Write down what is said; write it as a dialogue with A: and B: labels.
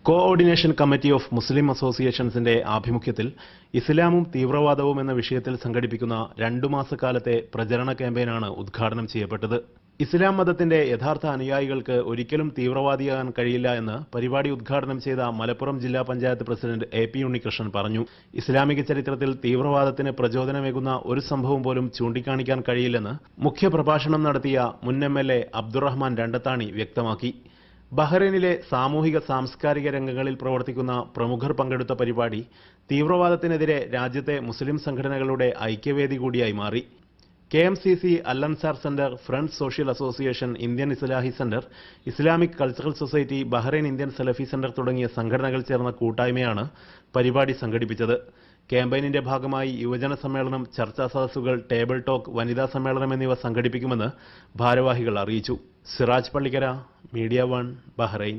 A: Coordination committee of Muslim അസോസിയേഷൻസിന്റെ ആഭിമുഖ്യത്തിൽ ഇസ്ലാമും തീവ്രവാദവും എന്ന വിഷയത്തിൽ സംഘടിപ്പിക്കുന്ന 2 മാസക്കാലത്തെ പ്രചരണ ക്യാമ്പയിനാണ് ഉദ്ഘാടനം ചെയ്യപ്പെട്ടത്. ഇസ്ലാം മതത്തിന്റെ യഥാർത്ഥ അനുയായികൾക്ക് ഒരിക്കലും തീവ്രവാദിയാകാൻ കഴിയില്ല എന്ന് പരിപാടി ഉദ്ഘാടനം ചെയ്ത മലപ്പുറം ജില്ലാ പഞ്ചായത്ത് പ്രസിഡന്റ് എ.പി. ഉണ്ണികൃഷ്ണൻ പറഞ്ഞു. ഇസ്ലാമിക ചരിത്രത്തിൽ തീവ്രവാദത്തിന് പ്രചോദനമേകുന്ന ഒരു സംഭവം പോലും ചൂണ്ടിക്കാണിക്കാൻ കഴിയില്ലെന്ന് മുഖ്യപ്രഭാഷണം നടത്തിയ മുൻ എം.എൽ.എ. അബ്ദുറഹ്മാൻ രണ്ടത്താണി വ്യക്തമാക്കി. ബഹ്റൈനിലെ സാമൂഹിക സാംസ്കാരിക രംഗങ്ങളിൽ പ്രവർത്തിക്കുന്ന പ്രമുഖർ പങ്കെടുത്ത പരിപാടി തീവ്രവാദത്തിനെതിരെ രാജ്യത്തെ മുസ്ലിം സംഘടനകളുടെ ഐക്യവേദി കൂടിയായി മാറി. KMCC, അൽ-അൻസാർ centre, friends social association, Indian ഇസ്ലാഹി centre, Islamic cultural society, Bahrain Indian സലഫി സെന്റർ തുടങ്ങിയ സംഘടനകൾ ചേർന്ന കൂട്ടായ്മയാണ് പരിപാടി സംഘടിപ്പിച്ചത്. ക്യാമ്പയിനിന്റെ ഭാഗമായി യുവജന സമ്മേളനം, ചർച്ചാ സദസ്സുകൾ, ടേബിൾ ടോക്ക്, വനിതാ സമ്മേളനം എന്നിവ സംഘടിപ്പിക്കുമെന്ന് ഭാരവാഹികൾ അറിയിച്ചു. Siraj Pallikkara, media 1, Bahrain.